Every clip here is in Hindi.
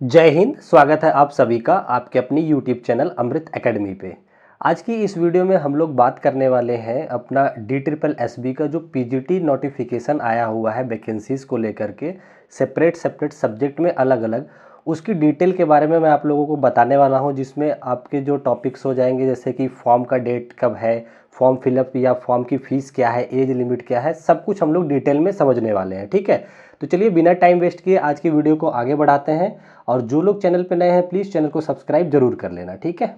जय हिंद। स्वागत है आप सभी का आपके अपनी यूट्यूब चैनल अमृत एकेडमी पे। आज की इस वीडियो में हम लोग बात करने वाले हैं अपना DSSB का जो पीजीटी नोटिफिकेशन आया हुआ है वैकेंसीज़ को लेकर के सेपरेट सेपरेट सब्जेक्ट में अलग अलग, उसकी डिटेल के बारे में मैं आप लोगों को बताने वाला हूं, जिसमें आपके जो टॉपिक्स हो जाएंगे जैसे कि फॉर्म का डेट कब है, फॉर्म फिलअप या फॉर्म की फ़ीस क्या है, एज लिमिट क्या है, सब कुछ हम लोग डिटेल में समझने वाले हैं। ठीक है, तो चलिए बिना टाइम वेस्ट किए आज की वीडियो को आगे बढ़ाते हैं। और जो लोग चैनल पे नए हैं प्लीज़ चैनल को सब्सक्राइब जरूर कर लेना। ठीक है,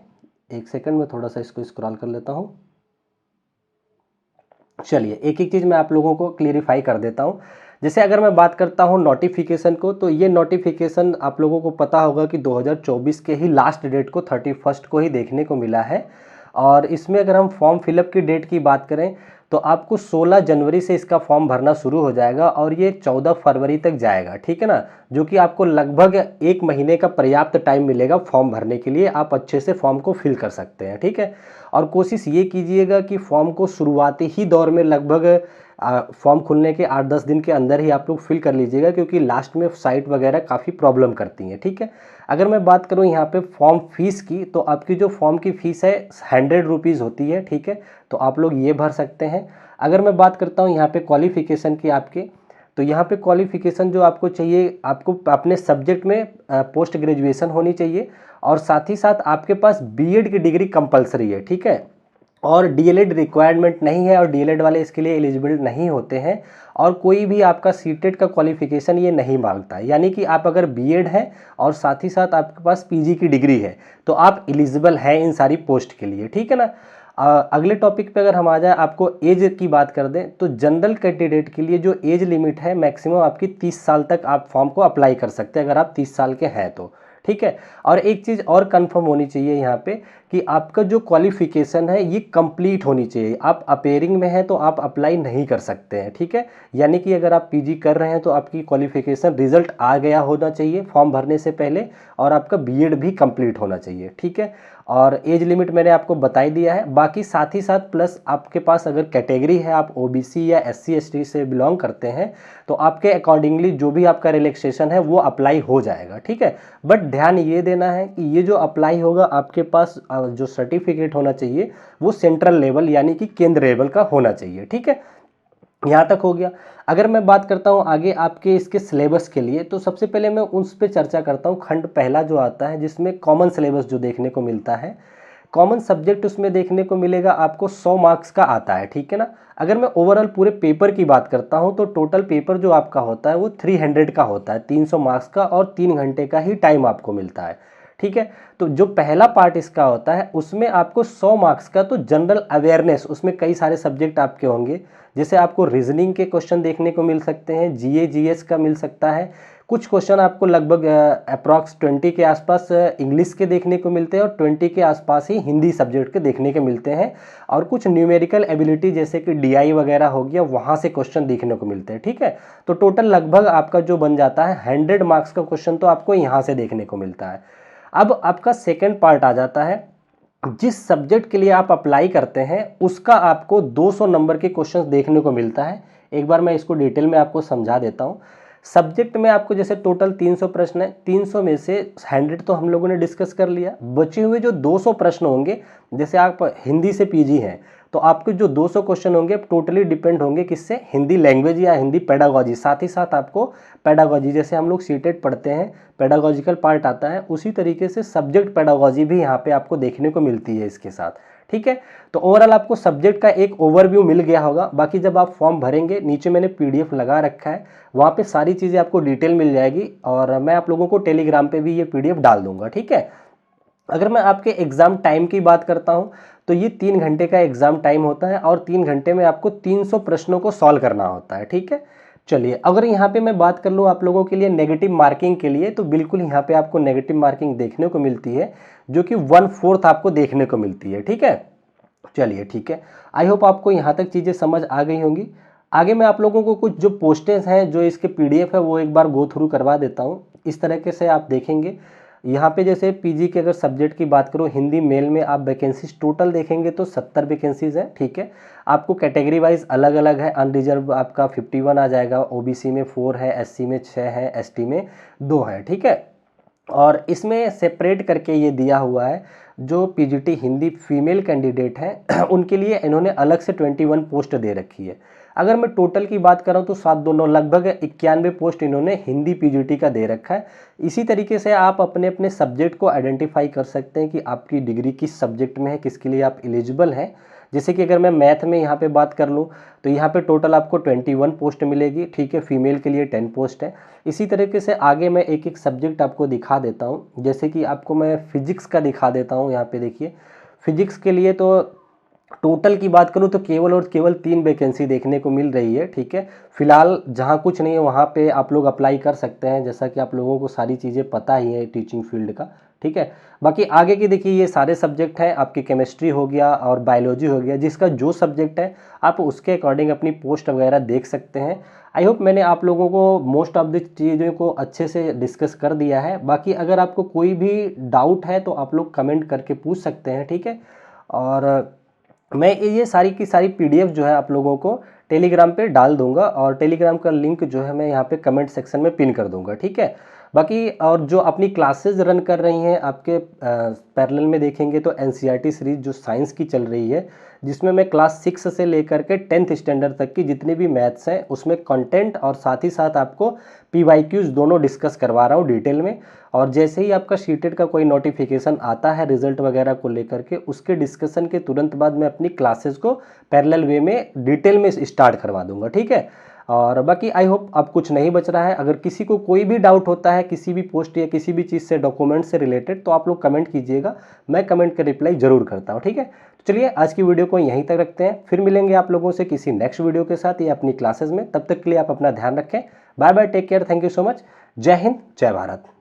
एक सेकंड में थोड़ा सा इसको स्क्रॉल कर लेता हूँ। चलिए एक एक चीज़ मैं आप लोगों को क्लियरिफाई कर देता हूँ। जैसे अगर मैं बात करता हूँ नोटिफिकेशन को, तो ये नोटिफिकेशन आप लोगों को पता होगा कि 2024 के ही लास्ट डेट को 31 को ही देखने को मिला है। और इसमें अगर हम फॉर्म फिलअप की डेट की बात करें तो आपको 16 जनवरी से इसका फॉर्म भरना शुरू हो जाएगा और ये 14 फरवरी तक जाएगा। ठीक है ना, जो कि आपको लगभग एक महीने का पर्याप्त टाइम मिलेगा फॉर्म भरने के लिए, आप अच्छे से फॉर्म को फिल कर सकते हैं। ठीक है, और कोशिश ये कीजिएगा कि फॉर्म को शुरुआती ही दौर में लगभग फॉर्म खुलने के 8-10 दिन के अंदर ही आप लोग फिल कर लीजिएगा, क्योंकि लास्ट में साइट वगैरह काफ़ी प्रॉब्लम करती हैं। ठीक है, अगर मैं बात करूं यहाँ पे फॉर्म फीस की, तो आपकी जो फॉर्म की फ़ीस है 100 रुपीज़ होती है। ठीक है, तो आप लोग ये भर सकते हैं। अगर मैं बात करता हूँ यहाँ पे क्वालिफ़िकेशन की आपके, तो यहाँ पे क्वालिफ़िकेशन जो आपको चाहिए, आपको अपने सब्जेक्ट में पोस्ट ग्रेजुएशन होनी चाहिए और साथ ही साथ आपके पास बीएड की डिग्री कंपलसरी है। ठीक है, और डीएलएड रिक्वायरमेंट नहीं है और डीएलएड वाले इसके लिए एलिजिबल नहीं होते हैं। और कोई भी आपका सीटेट का क्वालिफिकेशन ये नहीं मांगता है, यानी कि आप अगर बीएड हैं और साथ ही साथ आपके पास पीजी की डिग्री है तो आप एलिजिबल हैं इन सारी पोस्ट के लिए। ठीक है ना। अगले टॉपिक पे अगर हम आ जाए, आपको एज की बात कर दें तो जनरल कैंडिडेट के लिए जो एज लिमिट है मैक्सिमम आपकी 30 साल तक आप फॉर्म को अप्लाई कर सकते हैं, अगर आप 30 साल के हैं तो। ठीक है, और एक चीज़ और कंफर्म होनी चाहिए यहाँ पे कि आपका जो क्वालिफिकेशन है ये कंप्लीट होनी चाहिए। आप अपेयरिंग में हैं तो आप अप्लाई नहीं कर सकते हैं। ठीक है, यानी कि अगर आप पीजी कर रहे हैं तो आपकी क्वालिफिकेशन रिजल्ट आ गया होना चाहिए फॉर्म भरने से पहले, और आपका बीएड भी कंप्लीट होना चाहिए। ठीक है, और एज लिमिट मैंने आपको बता ही दिया है। बाकी साथ ही साथ प्लस आपके पास अगर कैटेगरी है, आप ओबीसी या एससी एसटी से बिलोंग करते हैं, तो आपके अकॉर्डिंगली जो भी आपका रिलैक्सेशन है वो अप्लाई हो जाएगा। ठीक है, बट ध्यान ये देना है कि ये जो अप्लाई होगा आपके पास जो सर्टिफिकेट होना चाहिए वो सेंट्रल लेवल यानी कि केंद्र लेवल का होना चाहिए। ठीक है, यहाँ तक हो गया। अगर मैं बात करता हूँ आगे आपके इसके सिलेबस के लिए, तो सबसे पहले मैं उस पर चर्चा करता हूँ। खंड पहला जो आता है जिसमें कॉमन सिलेबस जो देखने को मिलता है, कॉमन सब्जेक्ट उसमें देखने को मिलेगा आपको 100 मार्क्स का आता है। ठीक है ना। अगर मैं ओवरऑल पूरे पेपर की बात करता हूं तो टोटल पेपर जो आपका होता है वो 300 का होता है, 300 मार्क्स का, और 3 घंटे का ही टाइम आपको मिलता है। ठीक है, तो जो पहला पार्ट इसका होता है उसमें आपको 100 मार्क्स का तो जनरल अवेयरनेस, उसमें कई सारे सब्जेक्ट आपके होंगे, जैसे आपको रीजनिंग के क्वेश्चन देखने को मिल सकते हैं, जीए जीएस का मिल सकता है, कुछ क्वेश्चन आपको लगभग अप्रॉक्स 20 के आसपास इंग्लिश के देखने को मिलते हैं और 20 के आसपास ही हिंदी सब्जेक्ट के देखने के मिलते हैं, और कुछ न्यूमेरिकल एबिलिटी जैसे कि डीआई वगैरह हो गया, वहाँ से क्वेश्चन देखने को मिलते हैं। ठीक है, तो टोटल लगभग आपका जो बन जाता है 100 मार्क्स का क्वेश्चन तो आपको यहाँ से देखने को मिलता है। अब आपका सेकेंड पार्ट आ जाता है, जिस सब्जेक्ट के लिए आप अप्लाई करते हैं उसका आपको 200 नंबर के क्वेश्चंस देखने को मिलता है। एक बार मैं इसको डिटेल में आपको समझा देता हूं। सब्जेक्ट में आपको जैसे टोटल 300 प्रश्न है, 300 में से 100 तो हम लोगों ने डिस्कस कर लिया, बचे हुए जो 200 प्रश्न होंगे, जैसे आप हिंदी से पीजी हैं तो आपके जो 200 क्वेश्चन होंगे टोटली डिपेंड होंगे किससे, हिंदी लैंग्वेज या हिंदी पेडागोजी। साथ ही साथ आपको पेडागोजी, जैसे हम लोग सीटेट पढ़ते हैं पेडागोजिकल पार्ट आता है, उसी तरीके से सब्जेक्ट पेडागोजी भी यहाँ पे आपको देखने को मिलती है इसके साथ। ठीक है, तो ओवरऑल आपको सब्जेक्ट का एक ओवरव्यू मिल गया होगा। बाकी जब आप फॉर्म भरेंगे नीचे मैंने पीडीएफ लगा रखा है, वहाँ पे सारी चीज़ें आपको डिटेल मिल जाएगी, और मैं आप लोगों को टेलीग्राम पे भी ये पीडीएफ डाल दूंगा। ठीक है, अगर मैं आपके एग्जाम टाइम की बात करता हूं तो ये 3 घंटे का एग्जाम टाइम होता है और 3 घंटे में आपको 300 प्रश्नों को सॉल्व करना होता है। ठीक है, चलिए अगर यहाँ पे मैं बात कर लूँ आप लोगों के लिए नेगेटिव मार्किंग के लिए, तो बिल्कुल यहाँ पे आपको नेगेटिव मार्किंग देखने को मिलती है, जो कि 1/4 आपको देखने को मिलती है। ठीक है, चलिए ठीक है, आई होप आपको यहाँ तक चीज़ें समझ आ गई होंगी। आगे मैं आप लोगों को कुछ जो पोस्टेज हैं, जो इसके पीडीएफ है, वो एक बार गो थ्रू करवा देता हूँ। इस तरीके से आप देखेंगे यहाँ पे, जैसे पीजी के अगर सब्जेक्ट की बात करो, हिंदी मेल में आप वैकेंसीज टोटल देखेंगे तो 70 वैकेंसीज है। ठीक है, आपको कैटेगरी वाइज अलग अलग है, अनरिजर्व आपका 51 आ जाएगा, ओबीसी में 4 है, एससी में 6 है, एसटी में 2 है। ठीक है, और इसमें सेपरेट करके ये दिया हुआ है, जो पीजीटी हिंदी फीमेल कैंडिडेट हैं उनके लिए इन्होंने अलग से 21 पोस्ट दे रखी है। अगर मैं टोटल की बात करूं तो 7 2 9 लगभग 91 पोस्ट इन्होंने हिंदी पीजीटी का दे रखा है। इसी तरीके से आप अपने अपने सब्जेक्ट को आइडेंटिफाई कर सकते हैं कि आपकी डिग्री किस सब्जेक्ट में है, किसके लिए आप एलिजिबल हैं। जैसे कि अगर मैं मैथ में यहाँ पे बात कर लूँ तो यहाँ पे टोटल आपको 21 पोस्ट मिलेगी, ठीक है, फीमेल के लिए 10 पोस्ट है। इसी तरीके से आगे मैं एक एक सब्जेक्ट आपको दिखा देता हूँ, जैसे कि आपको मैं फिजिक्स का दिखा देता हूँ। यहाँ पे देखिए, फिजिक्स के लिए तो टोटल की बात करूँ तो केवल और केवल 3 वैकेंसी देखने को मिल रही है, ठीक है। फिलहाल जहाँ कुछ नहीं है वहाँ पे आप लोग अप्लाई कर सकते हैं, जैसा कि आप लोगों को सारी चीज़ें पता ही है टीचिंग फील्ड का, ठीक है। बाकी आगे की देखिए ये सारे सब्जेक्ट हैं, आपकी केमिस्ट्री हो गया और बायोलॉजी हो गया, जिसका जो सब्जेक्ट है आप उसके अकॉर्डिंग अपनी पोस्ट वगैरह देख सकते हैं। आई होप मैंने आप लोगों को मोस्ट ऑफ द चीज़ों को अच्छे से डिस्कस कर दिया है। बाकी अगर आपको कोई भी डाउट है तो आप लोग कमेंट करके पूछ सकते हैं, ठीक है। और मैं ये सारी की सारी पीडीएफ जो है आप लोगों को टेलीग्राम पे डाल दूंगा, और टेलीग्राम का लिंक जो है मैं यहाँ पे कमेंट सेक्शन में पिन कर दूंगा, ठीक है। बाकी और जो अपनी क्लासेस रन कर रही हैं आपके पैरेलल में देखेंगे तो एनसीईआरटी सीरीज जो साइंस की चल रही है, जिसमें मैं क्लास 6 से लेकर के 10th स्टैंडर्ड तक की जितनी भी मैथ्स हैं उसमें कंटेंट और साथ ही साथ आपको पीवाईक्यूज दोनों डिस्कस करवा रहा हूँ डिटेल में। और जैसे ही आपका शीटेड का कोई नोटिफिकेशन आता है रिजल्ट वगैरह को लेकर के, उसके डिस्कशन के तुरंत बाद मैं अपनी क्लासेस को पैरेलल वे में डिटेल में स्टार्ट करवा दूंगा, ठीक है। और बाकी आई होप अब कुछ नहीं बच रहा है। अगर किसी को कोई भी डाउट होता है किसी भी पोस्ट या किसी भी चीज़ से, डॉक्यूमेंट से रिलेटेड, तो आप लोग कमेंट कीजिएगा, मैं कमेंट का रिप्लाई जरूर करता हूँ, ठीक है। तो चलिए आज की वीडियो को यहीं तक रखते हैं, फिर मिलेंगे आप लोगों से किसी नेक्स्ट वीडियो के साथ या अपनी क्लासेस में। तब तक के लिए आप अपना ध्यान रखें। Bye bye, take care, thank you so much. जय हिंद, जय भारत।